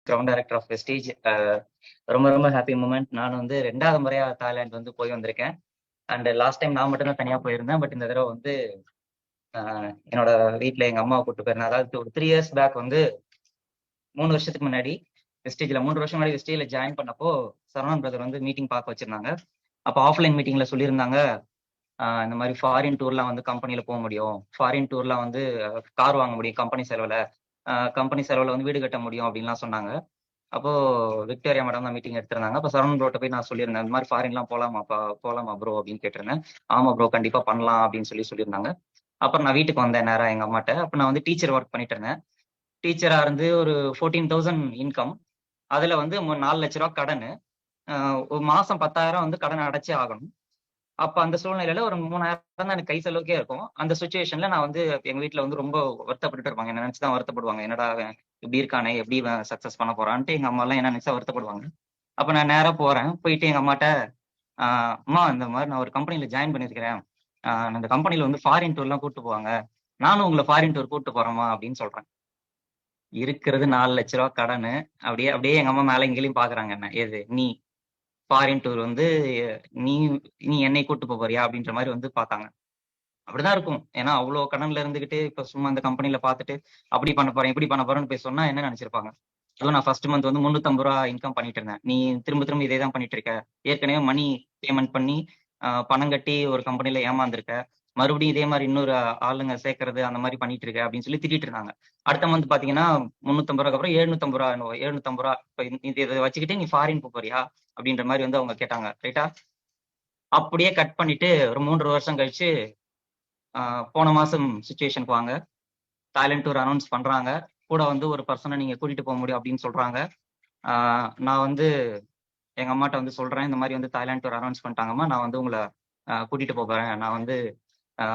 Ground director of wastage. ரொம்ப ரொம்ப happy moment. நான் வந்து 2வது முறையா தாய்லாந்து வந்து போய் வந்திருக்கேன். அண்ட் லாஸ்ட் டைம் நான் மட்டும் தான் தனியா போயிருந்தேன். பட் இந்த தடவை வந்து என்னோட வீட்ல எங்க அம்மாவை கூட்டு போயிருந்தேன். அதாவது ஒரு 3 இயர்ஸ் பேக் வந்து 3 வருஷத்துக்கு முன்னாடி வெஸ்டேஜ்ல 3 வருஷம் முன்னாடி வெஸ்டேஜ்ல ஜாயின் பண்ணப்போ சரவணன் பிரதர் வந்து மீட்டிங் பார்க்க வச்சிருந்தாங்க. அப்போ ஆஃப்லைன் மீட்டிங்ல சொல்லியிருந்தாங்க, இந்த மாதிரி ஃபாரின் டூர்லாம் வந்து கம்பெனில போக முடியும். ஃபாரின் டூர்லாம் வந்து கார் வாங்க முடியும் கம்பெனி செலவுல. கம்பெனி செலவுல வந்து வீடு கட்ட முடியும் அப்படின்லாம் சொன்னாங்க. அப்போ விக்டோரியா மேடம் தான் மீட்டிங் எடுத்திருந்தாங்க. அப்போ சரவணன் ப்ரோட்ட போய் நான் சொல்லியிருந்தேன், இந்த மாதிரி ஃபாரின்லாம் போலாமாப்பா, போலாமா ப்ரோ அப்படின்னு கேட்டிருந்தேன். ஆமா ப்ரோ கண்டிப்பா பண்ணலாம் அப்படின்னு சொல்லியிருந்தாங்க. அப்புறம் நான் வீட்டுக்கு வந்தேன் நேரா எங்க அம்மாட்ட. அப்ப நான் வந்து டீச்சர் ஒர்க் பண்ணிட்டு இருந்தேன். டீச்சரா இருந்து ஒரு 14,000 இன்கம். அதுல வந்து 4 லட்ச ரூபா கடனு. ஒரு மாசம் 10,000 வந்து கடன் அடைச்சே ஆகணும். அப்ப அந்த சூழ்நிலையில ஒரு 3,000 தான் எனக்கு கை செலவுக்கே இருக்கும். அந்த சிச்சுவேஷன்ல நான் வந்து எங்க வீட்ல வந்து ரொம்ப வருத்தப்பட்டுட்டு இருப்பாங்க. என்ன நினைச்சு தான் வருத்தப்படுவாங்க. என்னடா அவன் இப்படி இருக்கானே, எப்படி இவன் சக்சஸ் பண்ண போறான்ட்டு எங்க அம்மாலாம் என்ன நினைச்சா வருத்தப்படுவாங்க. அப்ப நான் நேரா போறேன். போயிட்டு எங்க அம்மாட்ட, அம்மா இந்த மாதிரி நான் ஒரு கம்பெனில ஜாயின் பண்ணியிருக்கிறேன். அந்த கம்பெனில வந்து ஃபாரின் டூர்லாம் கூட்டு போவாங்க. நானும் உங்கள ஃபாரின் டூர் கூட்டு போறேன்மா அப்படின்னு சொல்றேன். இருக்கிறது 4 லட்ச ரூபா கடனு. அப்படியே அப்படியே எங்க அம்மா மேல கீழயும் பாக்குறாங்க என்ன. எது நீ ஃபாரின் டூர் வந்து நீ நீ என்னை கூட்டு போறியா அப்படின்ற மாதிரி வந்து பார்த்தாங்க. அப்படிதான் இருக்கும். ஏன்னா அவ்ளோ கடன்ல இருந்துகிட்டு இப்ப சும்மா இந்த கம்பெனில பார்த்துட்டு அப்படி பண்ண போறேன், இப்படி பண்ண போறேன்னு போய் சொன்னா என்ன நினைச்சிருப்பாங்க? அதுவும் நான் ஃபர்ஸ்ட் மந்த் வந்து ரூ. 350 இன்கம் பண்ணிட்டு இருந்தேன். நீ திரும்ப திரும்ப இதே தான் பண்ணிட்டு இருக்க. ஏற்கனவே மணி பேமெண்ட் பண்ணி பணம் கட்டி ஒரு கம்பெனில ஏமாந்துருக்க. மறுபடியும் இதே மாதிரி இன்னொரு ஆளுங்க சேர்க்கறது அந்த மாதிரி பண்ணிட்டு இருக்க அப்படின்னு சொல்லி திட்டிட்டு இருந்தாங்க. அடுத்த மந்த் பாத்தீங்கன்னா ரூ. 350 அப்புறம் ரூ. 750 ரூ. 750. இப்ப இதை வச்சுக்கிட்டு நீ ஃபாரின் போறியா அப்படின்ற மாதிரி வந்து அவங்க கேட்டாங்க. ரைட்டா? அப்படியே கட் பண்ணிட்டு ஒரு 3 வருஷம் கழிச்சு போன மாசம் சிச்சுவேஷனுக்கு வாங்க. தாய்லாந்து டூர் அனௌன்ஸ் பண்றாங்க. கூட வந்து ஒரு பர்சனை நீங்க கூட்டிட்டு போக முடியும் அப்படின்னு சொல்றாங்க. நான் வந்து எங்க அம்மாட்ட வந்து சொல்றேன், இந்த மாதிரி வந்து தாய்லாந்து டூர் அனௌன்ஸ் பண்ணிட்டாங்கம்மா, நான் வந்து உங்களை கூட்டிட்டு போறேன். நான் வந்து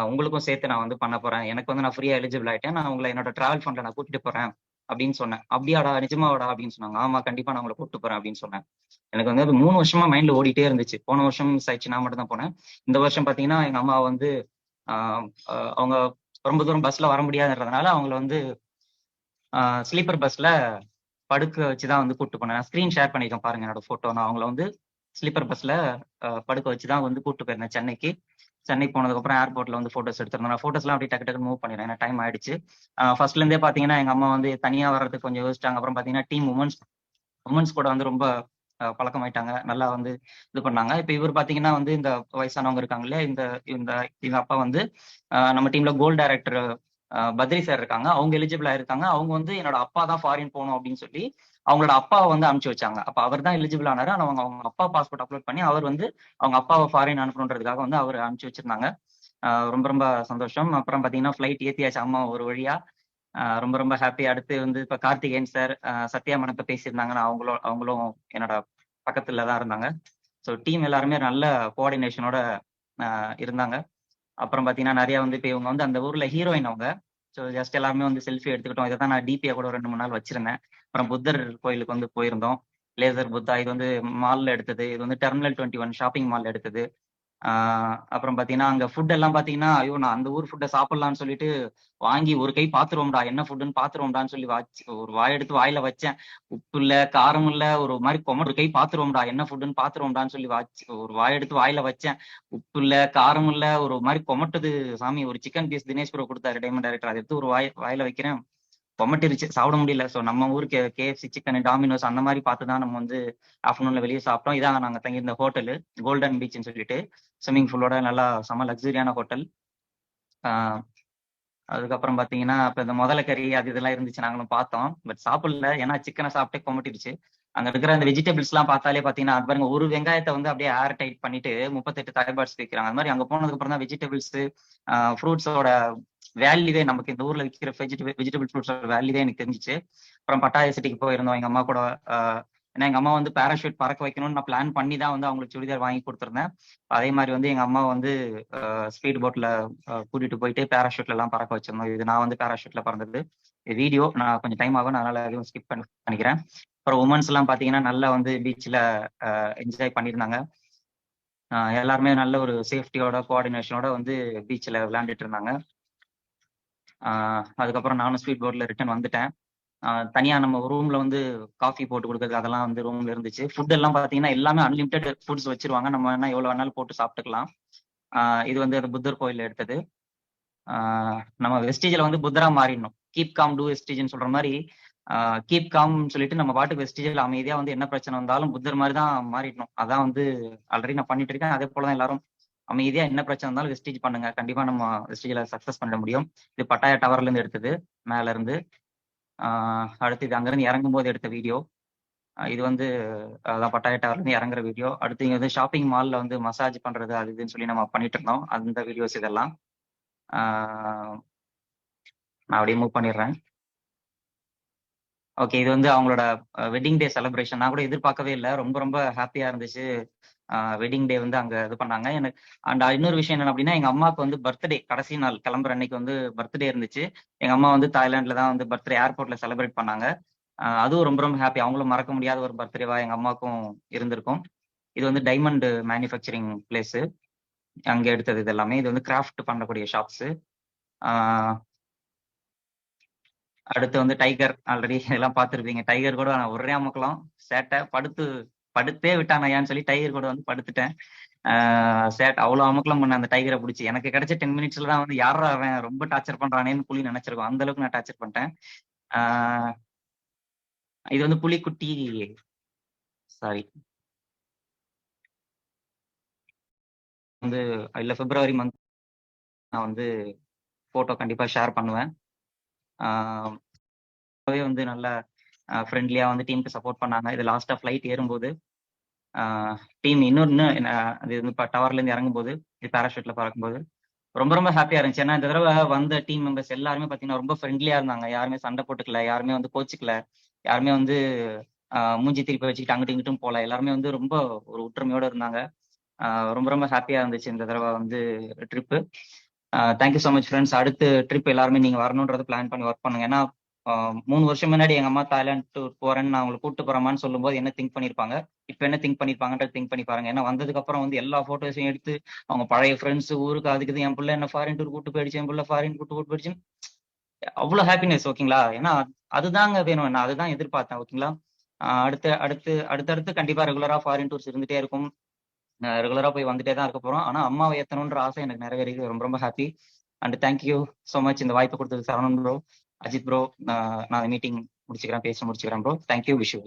உங்களுக்கும் சேர்த்து நான் வந்து பண்ண போறேன். எனக்கு வந்து நான் ஃப்ரீயா எலிஜிபிள் ஆயிட்டேன். நான் உங்களை என்னோட டிராவல் ஃபண்ட்ல நான் கூட்டிட்டு போறேன் அப்படின்னு சொன்னேன். அப்படியாடா நிஜமாவாடா அப்படின்னு சொன்னாங்க. ஆமா கண்டிப்பா நான் உங்களை கூட்டிட்டு போறேன் அப்படின்னு சொன்னேன். எனக்கு வந்து அது 3 வருஷமா மைண்ட்ல ஓடிட்டே இருந்துச்சு. போன வருஷம் மிஸ் ஆயிடுச்சு, நான் மட்டும் தான் போனேன். இந்த வருஷம் பாத்தீங்கன்னா எங்க அம்மா வந்து அவங்க ரொம்ப தூரம் பஸ்ல வர முடியாதுன்றதுனால அவங்கள வந்து ஸ்லீப்பர் பஸ்ல படுக்க வச்சுதான் வந்து கூட்டு போனேன். ஸ்கிரீன் ஷேர் பண்ணிருக்கேன் பாருங்க என்னோட போட்டோ. நான் அவங்கள வந்து ஸ்லீப்பர் பஸ்ல படுக்க வச்சுதான் வந்து கூட்டு போயிருந்தேன் சென்னைக்கு. சென்னை போனதுக்கு அப்புறம் ஏர்போர்ட்ல வந்து போட்டோஸ் எடுத்திருந்தேன். நான் போட்டோஸ்லாம் அப்படியே டக்கு டக்குன்னு மூவ் பண்ணிடுறேன். ஏன்னா டைம் ஆயிடுச்சு. ஃபர்ஸ்ட்ல இருந்தே பாத்தீங்கன்னா எங்க அம்மா வந்து தனியா வர்றதுக்கு கொஞ்சம் யோசிச்சாங்க. அப்புறம் பாத்தீங்கன்னா டீம் உமன்ஸ் கூட வந்து ரொம்ப பழக்கமாயிட்டாங்க. நல்லா வந்து இது பண்ணாங்க. இப்ப இவர் பாத்தீங்கன்னா வந்து இந்த வயசானவங்க இருக்காங்க இல்லையா, இந்த இந்த எங்க அப்பா வந்து நம்ம டீம்ல கோல்டு டைரக்டர் பத்ரி சார் இருக்காங்க. அவங்க எலிஜிபிளா இருக்காங்க. அவங்க வந்து என்னோட அப்பா தான் ஃபாரின் போகணும் அப்படின்னு சொல்லி அவங்களோட அப்பாவை வந்து அனுப்பிச்சு வச்சாங்க. அப்ப அவர் தான் எலிஜிபிள் ஆனாரு. ஆனா அவங்க அப்பா பாஸ்போர்ட் அப்லோட் பண்ணி அவர் வந்து அவங்க அப்பாவை ஃபாரின் அனுப்பணுன்றதுக்காக வந்து அவர் அனுப்பிச்சு வச்சிருந்தாங்க. ரொம்ப ரொம்ப சந்தோஷம். அப்புறம் பாத்தீங்கன்னா ஃபிளைட் ஏத்தியாச்சு அம்மா ஒரு வழியா. ரொம்ப ரொம்ப ஹாப்பி. அடுத்து வந்து இப்ப கார்த்திகேயன் சார், சத்யா மேடம் இப்ப பேசியிருந்தாங்கன்னா அவங்களும் என்னோட பக்கத்துல தான் இருந்தாங்க. ஸோ டீம் எல்லாருமே நல்ல கோஆர்டினேஷனோட இருந்தாங்க. அப்புறம் பாத்தீங்கன்னா நிறைய வந்து இப்ப இவங்க வந்து அந்த ஊர்ல ஹீரோயின் அவங்க. ஸோ ஜஸ்ட் எல்லாருமே வந்து செல்ஃபி எடுத்துக்கிட்டோம். இதை தான் நான் டிபியா கூட 2 3 நாள் வச்சிருந்தேன். அப்புறம் புத்தர் கோயிலுக்கு வந்து போயிருந்தோம். லேசர் புத்தா இது வந்து மால்ல எடுத்தது. இது வந்து டெர்மினல் 21 ஷாப்பிங் மால்ல எடுத்தது. அப்புறம் பாத்தீங்கன்னா அங்க ஃபுட் எல்லாம் பாத்தீங்கன்னா, ஐயோ நான் அந்த ஊர் ஃபுட்டை சாப்பிடலாம்னு சொல்லிட்டு வாங்கி ஒரு கை பாத்துருவோம்டா, என்ன ஃபுட்டுன்னு பாத்துருவோம்டான்னு சொல்லி ஒரு வாய் எடுத்து வாயில வச்சேன். உப்பு இல்ல, காரம் இல்ல, ஒரு மாதிரி ஒரு கை பாத்துருவோம்டா, என்ன ஃபுட்டுன்னு பாத்துருவோம்டான்னு சொல்லி ஒரு வாய் எடுத்து வாயில வச்சேன். உப்பு இல்ல, காரம் இல்ல, ஒரு மாதிரி கொமட்டுது சாமி. ஒரு சிக்கன் பீஸ் தினேஷ் ப்ரோ கொடுத்தாரு, டைமண்ட் டைரக்டர். அதை எடுத்து ஒரு வாயில வைக்கிறேன், கொமட்டிருச்சு, சாப்பிட முடியல. ஸோ நம்ம ஊருக்கு கேஎஃப்சி சிக்கன், டாமினோஸ் அந்த மாதிரி பார்த்துதான் நம்ம வந்து ஆஃப்டர்நூன்ல வெளியே சாப்பிட்டோம். இதான் நாங்க தங்கியிருந்த ஹோட்டலு, கோல்டன் பீச்னு சொல்லிட்டு ஸ்விம்மிங் பூலோட நல்லா செம லக்ஸரியான ஹோட்டல். அதுக்கப்புறம் பாத்தீங்கன்னா இப்ப இந்த முதல கறி அது இதெல்லாம் இருந்துச்சு, நாங்களும் பார்த்தோம். பட் சாப்பிடல, ஏன்னா சிக்கனை சாப்பிட்டே கொமட்டிடுச்சு. அங்க இருக்கிற அந்த வெஜிடபிள்ஸ் எல்லாம் பார்த்தாலே பாத்தீங்கன்னா அது பாருங்க, ஒரு வெங்காயத்தை வந்து அப்படியே ஏர் டைட் பண்ணிட்டு 38 தாய்பாட்ஸ் விற்கிறாங்க. அது மாதிரி அங்க போனதுக்கு அப்புறம் தான் வெஜிடபிள்ஸ், ஃப்ரூட்ஸோட வேல்யூவே, நமக்கு இந்த ஊர்ல விற்கிற வெஜிடபிள் ஃப்ரூட்ஸோட வேல்யூவே எனக்கு தெரிஞ்சிச்சு. அப்புறம் பட்டாயா சிட்டிக்கு போயிருந்தோம் எங்க அம்மா கூட. ஏன்னா எங்க அம்மா வந்து பேராஷூட் பறக்க வைக்கணும்னு நான் பிளான் பண்ணி தான் வந்து அவங்களுக்கு சுடிதார் வாங்கி கொடுத்துருந்தேன். அதே மாதிரி வந்து எங்க அம்மா வந்து ஸ்பீட் போட்ல கூட்டிட்டு போயிட்டு பேராஷூட்ல எல்லாம் பறக்க வச்சிருந்தோம். இது நான் வந்து பேராஷூட்ல பறந்தது. வீடியோ நான் கொஞ்சம் டைம் ஆகும், அதனால எதுவும் ஸ்கிப் பண்ணிக்கிறேன். அப்புறம் உமன்ஸ் எல்லாம் பாத்தீங்கன்னா நல்லா வந்து பீச்ல என்ஜாய் பண்ணியிருந்தாங்க. எல்லாருமே நல்ல ஒரு சேஃப்டியோட கோஆர்டினேஷனோட வந்து பீச்ல விளையாண்டுட்டு இருந்தாங்க. அதுக்கப்புறம் நானும் ஸ்பீட் போட்ல ரிட்டர்ன் வந்துட்டேன். தனியா நம்ம ரூம்ல வந்து காஃபி போட்டு கொடுக்குறது அதெல்லாம் வந்து ரூம்ல இருந்துச்சு. ஃபுட் எல்லாம் பாத்தீங்கன்னா எல்லாமே அன்லிமிட்டெட் ஃபுட்ஸ் வச்சிருவாங்க. நம்ம என்ன எவ்வளவு வேணாலும் போட்டு சாப்பிட்டுக்கலாம். இது வந்து அந்த புத்தர் கோயில்ல எடுத்தது. நம்ம வெஸ்டேஜ்ல வந்து புத்தரா மாறிடணும். கீப் காம் டூ வெஸ்டேஜ்னு சொல்ற மாதிரி கீப் காம் சொல்லிட்டு நம்ம பாட்டுக்கு வெஸ்டேஜ்ல அமைதியா வந்து என்ன பிரச்சனை வந்தாலும் புத்தர் மாதிரி தான் மாறிடணும். அதான் வந்து ஆல்ரெடி நான் பண்ணிட்டு இருக்கேன். அதே போலதான் எல்லாரும் அமைதியா என்ன பிரச்சனை இருந்தாலும் வெஸ்டேஜ் பண்ணுங்க. கண்டிப்பா நம்ம வெஸ்டேஜ்ல சக்சஸ் பண்ண முடியும். இது பட்டாயா டவர்ல இருந்து எடுத்தது, மேல இருந்து. அடுத்து இது அங்கிருந்து இறங்கும் போது எடுத்த வீடியோ. இது வந்து அதான் பட்டாயா டவர்ல இருந்து இறங்குற வீடியோ. அடுத்து இங்க வந்து ஷாப்பிங் மால்ல வந்து மசாஜ் பண்றது அது இதுன்னு சொல்லி நம்ம பண்ணிட்டு இருந்தோம். அந்த வீடியோஸ் இதெல்லாம் நான் அப்படியே மூவ் பண்ணிடுறேன். ஓகே, இது வந்து அவங்களோட வெட்டிங் டே செலிப்ரேஷன். நான் கூட எதிர்பார்க்கவே இல்லை. ரொம்ப ரொம்ப ஹாப்பியா இருந்துச்சு. வெட்டிங் டே வந்து அங்க இது பண்ணாங்க எனக்கு. அண்ட் இன்னொரு விஷயம் என்ன அப்படின்னா, எங்க அம்மாவுக்கு வந்து பர்த்டே கடைசி நாள் கிளம்புற அன்னைக்கு வந்து பர்த்டே இருந்துச்சு. எங்க அம்மா வந்து தாய்லாந்துல தான் வந்து பர்த்டே ஏர்போர்ட்ல செலிப்ரேட் பண்ணாங்க. அதுவும் ரொம்ப ரொம்ப ஹாப்பி. அவங்களும் மறக்க முடியாத ஒரு பர்த்டேவா எங்க அம்மாவுக்கும் இருந்திருக்கும். இது வந்து டைமண்ட் மேனுஃபேக்சரிங் பிளேஸ். அங்க எடுத்தது இது எல்லாமே. இது வந்து கிராஃப்ட் பண்ணக்கூடிய ஷாப்ஸ். அடுத்து வந்து டைகர். ஆல்ரெடி எல்லாம் பார்த்துருப்பீங்க. டைகர் கூட நான் ஒரே அமுக்கலாம் சேட்டை. படுத்தே விட்டானையான்னு சொல்லி டைகர் கூட வந்து படுத்துட்டேன். சேட் அவ்வளவு அமுக்கலம் பண்ண அந்த டைகரை பிடிச்சி. எனக்கு கிடைச்ச 10 மினிட்ஸ்ல தான் வந்து யாரா அவன் ரொம்ப டார்ச்சர் பண்றானேன்னு புலி நினைச்சிருக்கோம். அந்த அளவுக்கு நான் டார்ச்சர் பண்ணிட்டேன். இது வந்து புலிக்குட்டி. சாரி, வந்து இல்ல பிப்ரவரி மந்த் நான் வந்து போட்டோ கண்டிப்பா ஷேர் பண்ணுவேன். வந்து நல்ல ஃப்ரெண்ட்லியா வந்து டீமுக்கு சப்போர்ட் பண்ணாங்க. இது லாஸ்டா ஃபிளைட் ஏறும்போது டீம் இன்னொன்னு அது வந்து இப்போ டவர்ல இருந்து இறங்கும்போது, இது பேராஷூட்ல பறக்கும்போது ரொம்ப ரொம்ப ஹாப்பியா இருந்துச்சு. ஏன்னா இந்த தடவை வந்த டீம் மெம்பர்ஸ் எல்லாருமே பாத்தீங்கன்னா ரொம்ப ஃப்ரெண்ட்லியா இருந்தாங்க. யாருமே சண்டை போட்டுக்கல, யாருமே வந்து கோச்சிக்கல, யாருமே வந்து மூஞ்சி திருப்பி வச்சுக்கிட்டு அங்கிட்டும் இங்கிட்டும் போல. எல்லாருமே வந்து ரொம்ப ஒரு ஒற்றுமையோட இருந்தாங்க. ரொம்ப ரொம்ப ஹாப்பியா இருந்துச்சு இந்த தடவை வந்து trip. Thank you so much friends. அடுத்து ட்ரிப் எல்லாருமே நீங்க வரணுன்றதை பிளான் பண்ணி ஒர்க் பண்ணுங்க. ஏன்னா 3 வருஷம் முன்னாடி எங்க அம்மா தாய்லாந்து டூர் போறேன்னு நான் உங்களுக்கு கூட்டு போறேமான்னு சொல்லும்போது என்ன திங்க் பண்ணிருப்பாங்க, இப்ப என்ன திங்க் பண்ணிருப்பாங்கன்றது திங்க் பண்ணி பாருங்க. ஏன்னா வந்ததுக்கு அப்புறம் வந்து எல்லா போட்டோஸையும் எடுத்து அவங்க பழைய ஃப்ரெண்ட்ஸ் ஊருக்கு அதுக்கு என் பிள்ளை என்ன ஃபாரின் டூர் கூட்டு போயிடுச்சு, என் பிள்ளை ஃபாரின் கூட்டு போயிடுச்சுன்னு அவ்வளவு ஹாப்பினஸ். ஓகேங்களா? ஏன்னா அதுதாங்க வேணும். நான் அதுதான் எதிர்பார்த்தேன். ஓகேங்களா? அடுத்து அடுத்து அடுத்தடுத்து கண்டிப்பா ரெகுலரா ஃபாரின் டூர்ஸ் இருந்துட்டே இருக்கும். ரெகுலரா போய் வந்துட்டே தான் இருக்க போறோம். ஆனா அம்மாவை ஏத்தணுன்ற ஆசை எனக்கு நிறைவேறியது. ரொம்ப ரொம்ப happy. And thank you so much இந்த வாய்ப்பு கொடுத்தது சரவணன் ப்ரோ, அஜித் ப்ரோ. நான் மீட்டிங் முடிச்சுக்கிறேன், பேச முடிச்சுக்கிறேன் ப்ரோ. Thank you, wish you.